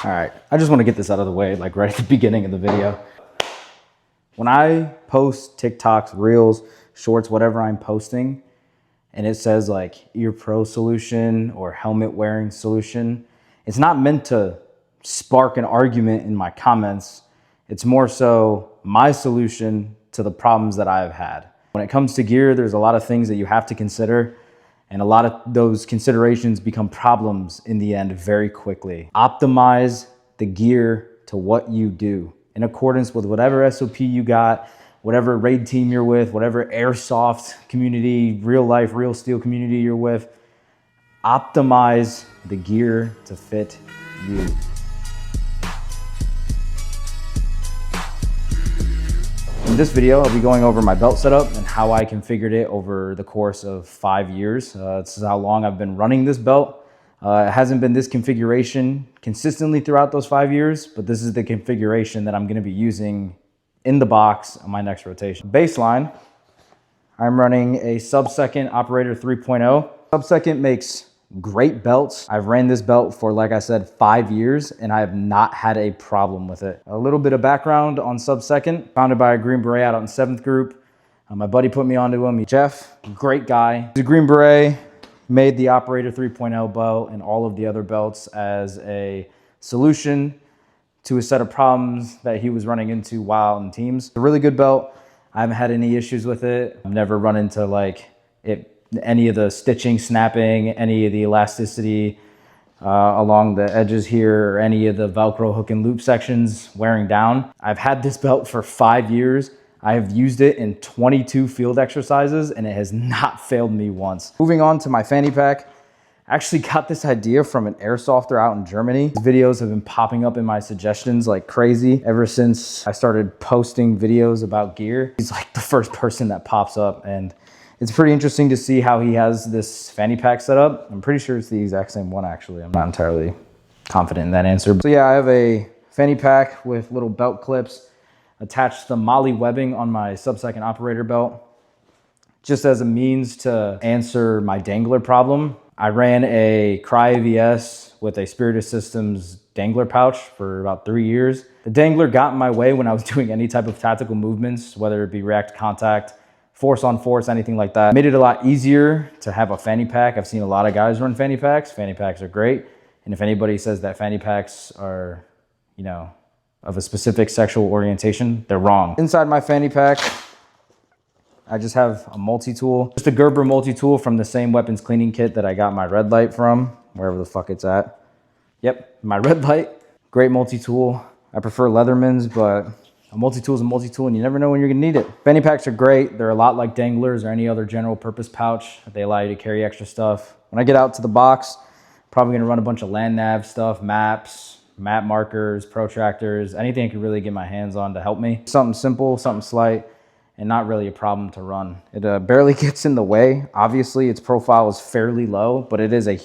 All right, I just want to get this out of the way, like right at the beginning of the video. When I post TikToks, Reels, Shorts, whatever I'm posting, and it says like ear pro solution or helmet wearing solution, it's not meant to spark an argument in my comments. It's more so my solution to the problems that I've had. When it comes to gear, there's a lot of things that you have to consider, and a lot of those considerations become problems in the end very quickly. Optimize the gear to what you do in accordance with whatever SOP you got, whatever raid team you're with, whatever airsoft community, real life, real steel community you're with. Optimize the gear to fit you. In this video, I'll be going over my belt setup and how I configured it over the course of 5 years. This is how long I've been running this belt. It hasn't been this configuration consistently throughout those 5 years, but this is the configuration that I'm gonna be using in the box on my next rotation. Baseline, I'm running a sub-second Operator 3.0. Sub-second makes great belts. I've ran this belt for, like I said, 5 years, and I have not had a problem with it. A little bit of background on sub-second, founded by a Green Beret out in 7th group. My buddy put me onto him. Jeff, great guy. He's a Green Beret, made the Operator 3.0 belt and all of the other belts as a solution to a set of problems that he was running into while in teams. It's a really good belt. I haven't had any issues with it. I've never run into like any of the stitching, snapping, any of the elasticity along the edges here, or any of the Velcro hook and loop sections wearing down. I've had this belt for 5 years. I have used it in 22 field exercises and it has not failed me once. Moving on to my fanny pack. I actually got this idea from an airsofter out in Germany. These videos have been popping up in my suggestions like crazy ever since I started posting videos about gear. He's like the first person that pops up, and it's pretty interesting to see how he has this fanny pack set up. I'm pretty sure it's the exact same one actually. I'm not entirely confident in that answer. So yeah, I have a fanny pack with little belt clips attached to the Molly webbing on my sub-second Operator belt, just as a means to answer my dangler problem. I ran a Cry AVS with a Spirited Systems dangler pouch for about 3 years. The dangler got in my way when I was doing any type of tactical movements, whether it be react contact, force on force, anything like that. It made it a lot easier to have a fanny pack. I've seen a lot of guys run fanny packs. Fanny packs are great. And if anybody says that fanny packs are, you know, of a specific sexual orientation, they're wrong. Inside my fanny pack, I just have a multi-tool, just a Gerber multi-tool from the same weapons cleaning kit that I got my red light from, wherever the fuck it's at. Yep, my red light, great multi-tool. I prefer Leatherman's, but a multi-tool is a multi-tool and you never know when you're gonna need it. Fanny packs are great. They're a lot like danglers or any other general purpose pouch. They allow you to carry extra stuff. When I get out to the box, probably gonna run a bunch of land nav stuff, maps, map markers, protractors, anything I could really get my hands on to help me. Something simple, something slight, and not really a problem to run. It barely gets in the way. Obviously, its profile is fairly low, but it is a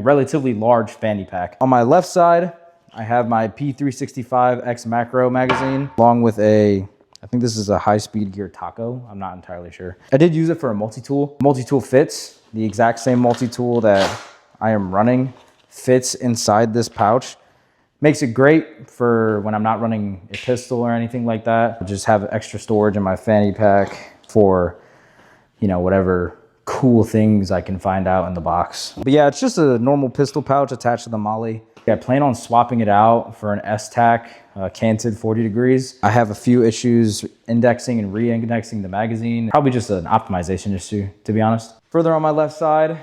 relatively large fanny pack. On my left side, I have my P365 X Macro magazine, along with I think this is a high-speed gear taco. I'm not entirely sure. I did use it for a multi-tool. Multi-tool fits. The exact same multi-tool that I am running fits inside this pouch. Makes it great for when I'm not running a pistol or anything like that. I just have extra storage in my fanny pack for, you know, whatever cool things I can find out in the box. But yeah, it's just a normal pistol pouch attached to the Molly. I plan on swapping it out for an S-Tac canted 40 degrees. I have a few issues indexing and re-indexing the magazine. Probably just an optimization issue, to be honest. Further on my left side,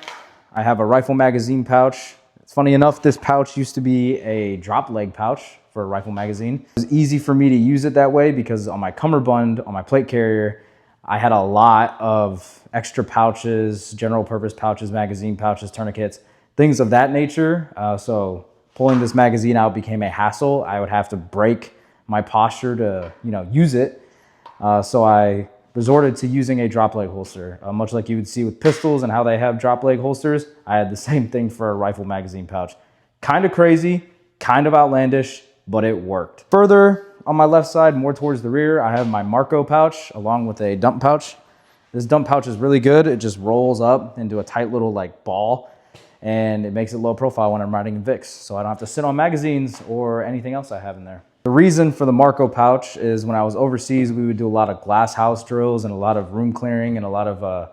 I have a rifle magazine pouch. It's funny enough, this pouch used to be a drop leg pouch for a rifle magazine. It was easy for me to use it that way because on my cummerbund, on my plate carrier, I had a lot of extra pouches, general purpose pouches, magazine pouches, tourniquets, things of that nature. So pulling this magazine out became a hassle. I would have to break my posture to, you know, use it. So I resorted to using a drop leg holster. Much like you would see with pistols and how they have drop leg holsters, I had the same thing for a rifle magazine pouch. Kind of crazy, kind of outlandish, but it worked. Further on my left side, more towards the rear, I have my Marco pouch along with a dump pouch. This dump pouch is really good. It just rolls up into a tight little like ball. and it makes it low profile when I'm riding in Vicks, so I don't have to sit on magazines or anything else I have in there. The reason for the Marco pouch is when I was overseas, we would do a lot of glass house drills and a lot of room clearing and a lot of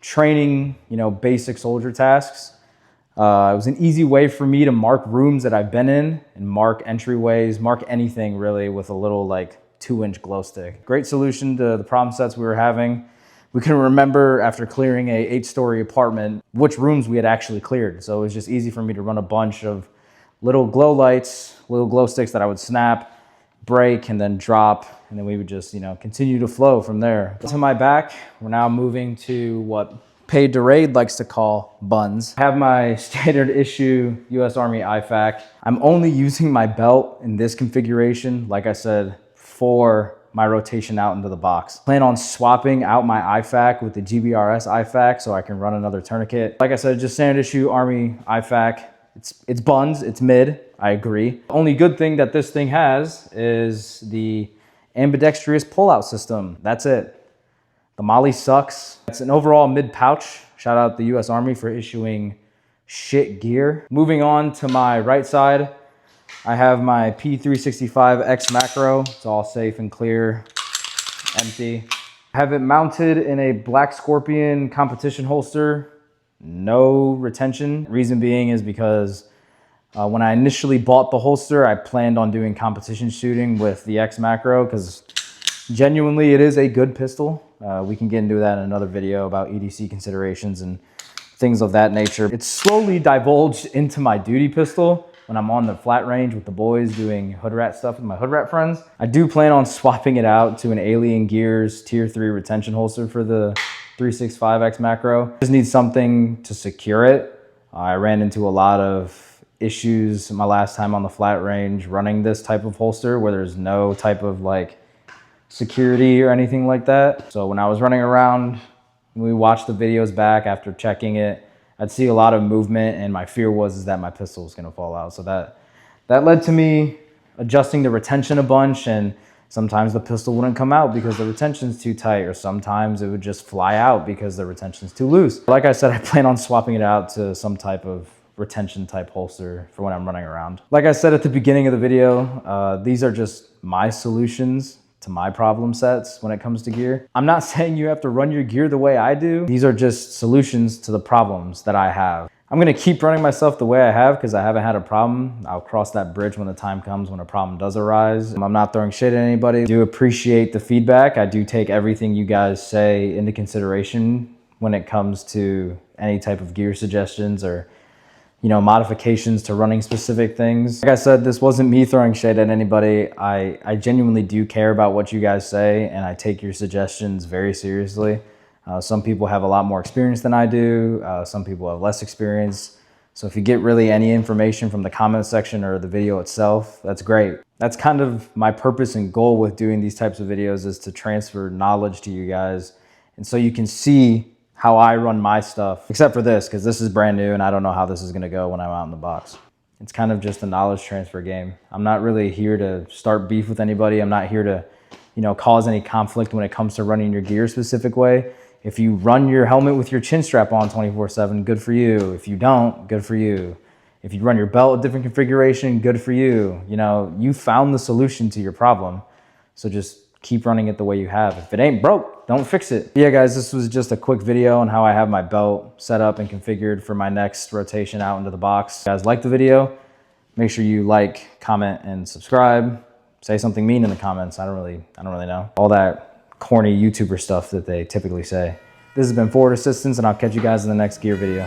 training, basic soldier tasks. It was an easy way for me to mark rooms that I've been in and mark entryways, mark anything really with a little 2-inch glow stick. Great solution to the problem sets we were having. We couldn't remember after clearing a 8-story apartment which rooms we had actually cleared. So it was just easy for me to run a bunch of little glow lights, little glow sticks that I would snap, break, and then drop. And then we would just, continue to flow from there. To my back, we're now moving to what Paid to Raid likes to call buns. I have my standard issue US Army IFAK. I'm only using my belt in this configuration, like I said, for my rotation out into the box. Plan on swapping out my IFAK with the GBRS IFAK so I can run another tourniquet. Like I said, just standard issue Army IFAK. It's buns, it's mid, I agree. Only good thing that this thing has is the ambidextrous pullout system. That's it. The Molly sucks. It's an overall mid pouch. Shout out the US Army for issuing shit gear. Moving on to my right side, I have my P365X macro. It's all safe and clear, empty. I have it mounted in a Black Scorpion competition holster. No retention. Reason being is because when I initially bought the holster, I planned on doing competition shooting with the X macro because genuinely it is a good pistol. We can get into that in another video about EDC considerations and things of that nature. It's slowly divulged into my duty pistol when I'm on the flat range with the boys doing hood rat stuff with my hood rat friends. I do plan on swapping it out to an Alien Gears Tier 3 retention holster for the 365X macro. Just need something to secure it. I ran into a lot of issues my last time on the flat range running this type of holster where there's no type of security or anything like that. So when I was running around, we watched the videos back after checking it, I'd see a lot of movement, and my fear was that my pistol was gonna fall out. So that led to me adjusting the retention a bunch, and sometimes the pistol wouldn't come out because the retention's too tight, or sometimes it would just fly out because the retention's too loose. Like I said, I plan on swapping it out to some type of retention type holster for when I'm running around. Like I said at the beginning of the video, these are just my solutions to my problem sets when it comes to gear. I'm not saying you have to run your gear the way I do. These are just solutions to the problems that I have. I'm gonna keep running myself the way I have because I haven't had a problem. I'll cross that bridge when the time comes when a problem does arise. I'm not throwing shit at anybody. I do appreciate the feedback. I do take everything you guys say into consideration when it comes to any type of gear suggestions or modifications to running specific things. Like I said, this wasn't me throwing shade at anybody. I genuinely do care about what you guys say, and I take your suggestions very seriously. Some people have a lot more experience than I do. Some people have less experience. So if you get really any information from the comment section or the video itself, that's great. That's kind of my purpose and goal with doing these types of videos, is to transfer knowledge to you guys. And so you can see how I run my stuff, except for this, because this is brand new and I don't know how this is gonna go when I'm out in the box. It's kind of just a knowledge transfer game. I'm not really here to start beef with anybody. I'm not here to, cause any conflict when it comes to running your gear a specific way. If you run your helmet with your chin strap on 24/7, good for you. If you don't, good for you. If you run your belt a different configuration, good for you. You found the solution to your problem. So just keep running it the way you have. If it ain't broke, don't fix it. Yeah, guys, this was just a quick video on how I have my belt set up and configured for my next rotation out into the box. If you guys like the video, make sure you like, comment, and subscribe. Say something mean in the comments. I don't really know. All that corny YouTuber stuff that they typically say. This has been Forward Assistance, and I'll catch you guys in the next gear video.